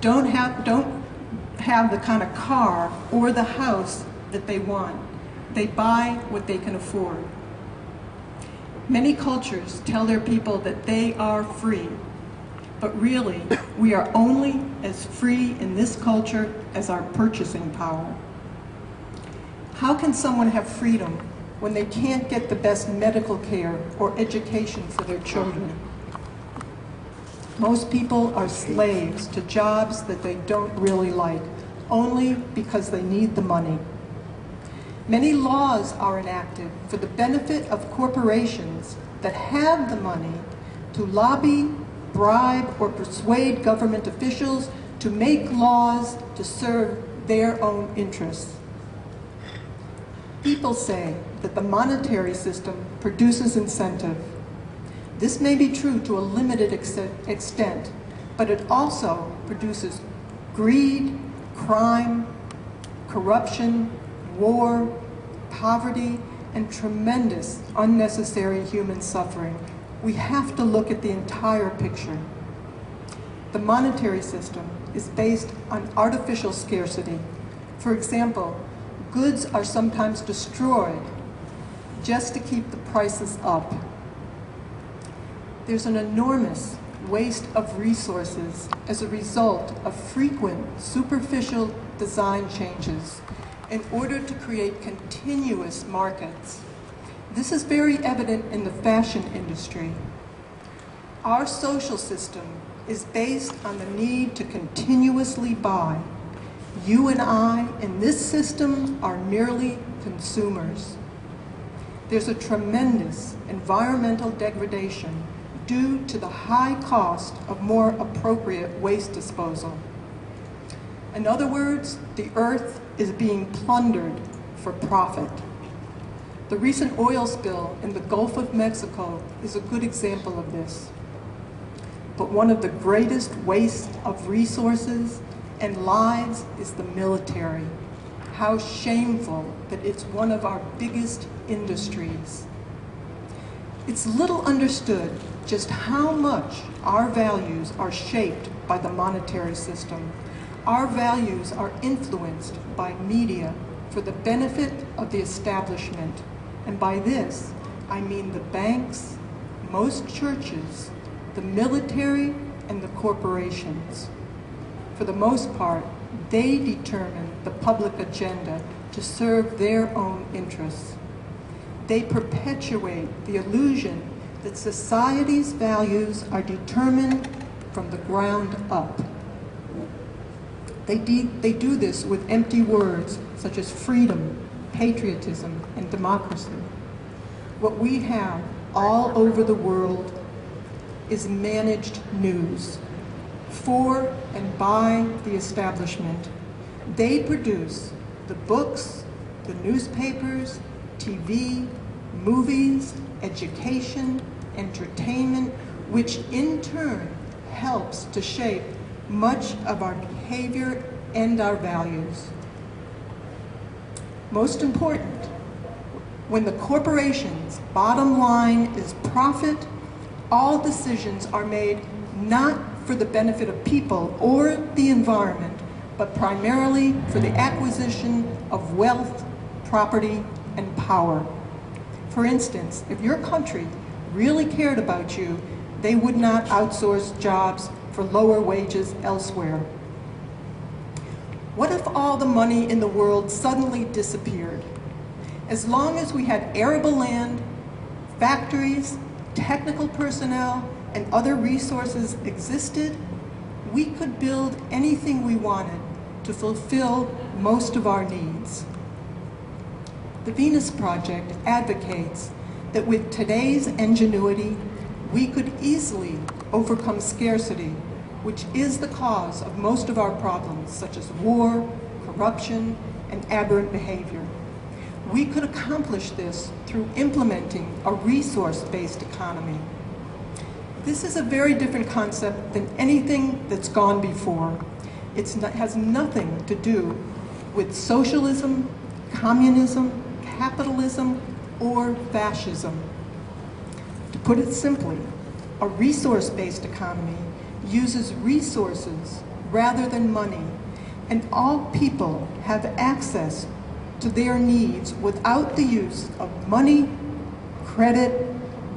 don't have the kind of car or the house that they want. They buy what they can afford. Many cultures tell their people that they are free, but really, we are only as free in this culture as our purchasing power. How can someone have freedom when they can't get the best medical care or education for their children? Most people are slaves to jobs that they don't really like, only because they need the money. Many laws are enacted for the benefit of corporations that have the money to lobby, bribe, or persuade government officials to make laws to serve their own interests. People say that the monetary system produces incentive. This may be true to a limited extent, but it also produces greed, crime, corruption, war, poverty, and tremendous unnecessary human suffering. We have to look at the entire picture. The monetary system is based on artificial scarcity. For example, goods are sometimes destroyed just to keep the prices up. There's an enormous waste of resources as a result of frequent superficial design changes in order to create continuous markets. This is very evident in the fashion industry. Our social system is based on the need to continuously buy. You and I in this system are merely consumers. There's a tremendous environmental degradation due to the high cost of more appropriate waste disposal. In other words, the earth is being plundered for profit. The recent oil spill in the Gulf of Mexico is a good example of this. But one of the greatest wastes of resources and lives is the military. How shameful that it's one of our biggest industries. It's little understood just how much our values are shaped by the monetary system. Our values are influenced by media for the benefit of the establishment. And by this, I mean the banks, most churches, the military, and the corporations. For the most part, they determine the public agenda to serve their own interests. They perpetuate the illusion that society's values are determined from the ground up. They do this with empty words such as freedom, patriotism, and democracy. What we have all over the world is managed news for and by the establishment. They produce the books, the newspapers, TV, movies, education, entertainment, which in turn helps to shape much of our behavior and our values. Most important, when the corporation's bottom line is profit, all decisions are made not for the benefit of people or the environment, but primarily for the acquisition of wealth, property, and power. For instance, if your country really cared about you, they would not outsource jobs for lower wages elsewhere. What if all the money in the world suddenly disappeared? As long as we had arable land, factories, technical personnel, and other resources existed, we could build anything we wanted to fulfill most of our needs. The Venus Project advocates that with today's ingenuity, we could easily overcome scarcity, which is the cause of most of our problems, such as war, corruption, and aberrant behavior. We could accomplish this through implementing a resource-based economy. This is a very different concept than anything that's gone before. It has nothing to do with socialism, communism, capitalism, or fascism. To put it simply, a resource-based economy uses resources rather than money, and all people have access to their needs without the use of money, credit,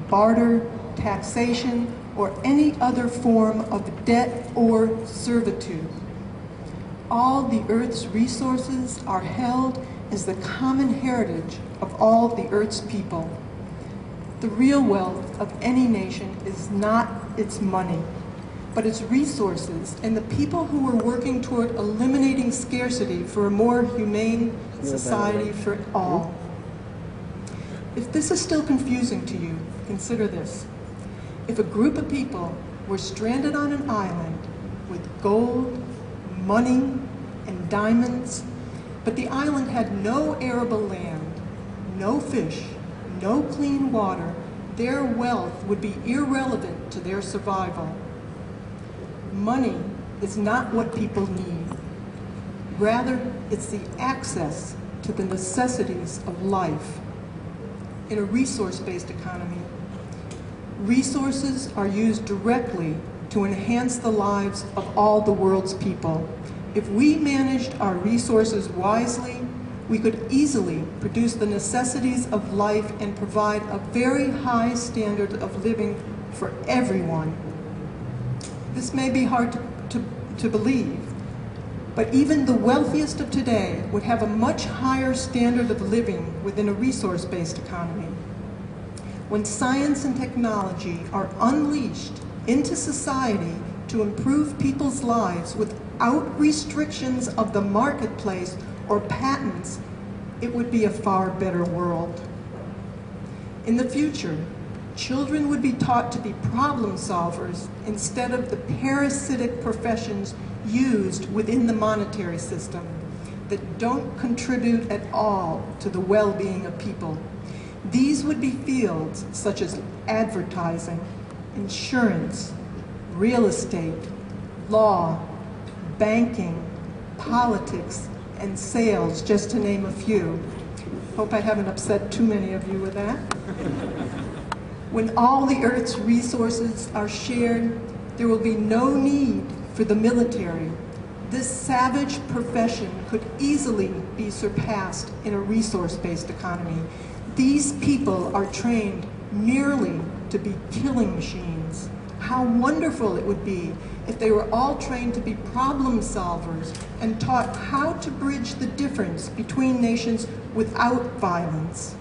barter, taxation, or any other form of debt or servitude. All the Earth's resources are held as the common heritage of all the Earth's people. The real wealth of any nation is not its money, but its resources and the people who are working toward eliminating scarcity for a more humane society for all. If this is still confusing to you, consider this. If a group of people were stranded on an island with gold, money, and diamonds, but the island had no arable land, no fish, no clean water, their wealth would be irrelevant to their survival. Money is not what people need. Rather, it's the access to the necessities of life. In a resource-based economy, resources are used directly to enhance the lives of all the world's people. If we managed our resources wisely, we could easily produce the necessities of life and provide a very high standard of living for everyone. This may be hard to believe, but even the wealthiest of today would have a much higher standard of living within a resource-based economy. When science and technology are unleashed into society to improve people's lives without restrictions of the marketplace or patents, it would be a far better world. In the future, children would be taught to be problem solvers instead of the parasitic professions used within the monetary system that don't contribute at all to the well-being of people. These would be fields such as advertising, insurance, real estate, law, banking, politics, and sales, just to name a few. Hope I haven't upset too many of you with that. When all the Earth's resources are shared, there will be no need for the military. This savage profession could easily be surpassed in a resource-based economy. These people are trained merely to be killing machines. How wonderful it would be if they were all trained to be problem solvers and taught how to bridge the difference between nations without violence.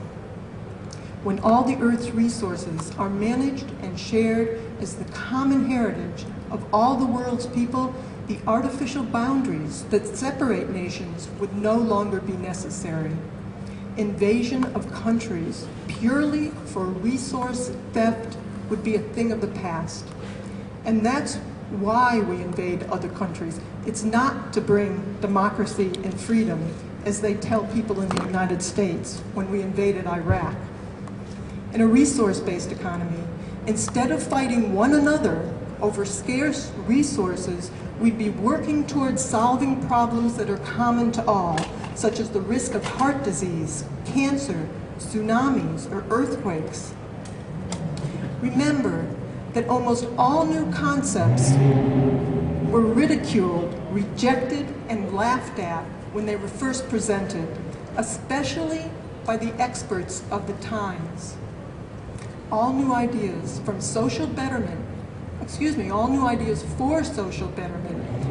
When all the Earth's resources are managed and shared as the common heritage of all the world's people, the artificial boundaries that separate nations would no longer be necessary. Invasion of countries purely for resource theft would be a thing of the past. And that's why we invade other countries. It's not to bring democracy and freedom, as they tell people in the United States when we invaded Iraq. In a resource-based economy, instead of fighting one another over scarce resources, we'd be working towards solving problems that are common to all, such as the risk of heart disease, cancer, tsunamis, or earthquakes. Remember that almost all new concepts were ridiculed, rejected, and laughed at when they were first presented, especially by the experts of the times. All new ideas for social betterment,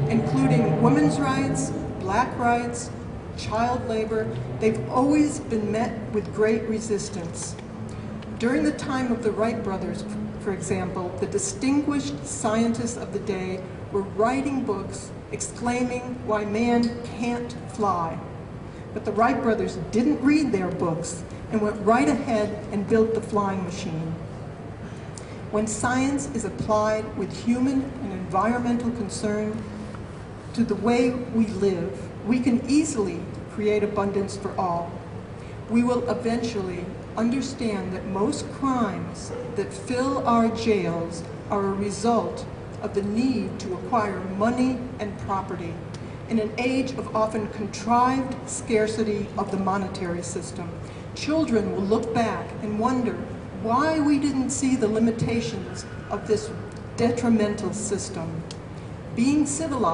including women's rights, black rights, child labor, they've always been met with great resistance. During the time of the Wright brothers, for example, the distinguished scientists of the day were writing books exclaiming why man can't fly. But the Wright brothers didn't read their books and went right ahead and built the flying machine. When science is applied with human and environmental concern to the way we live, we can easily create abundance for all. We will eventually understand that most crimes that fill our jails are a result of the need to acquire money and property in an age of often contrived scarcity of the monetary system. Children will look back and wonder why we didn't see the limitations of this detrimental system. Being civilized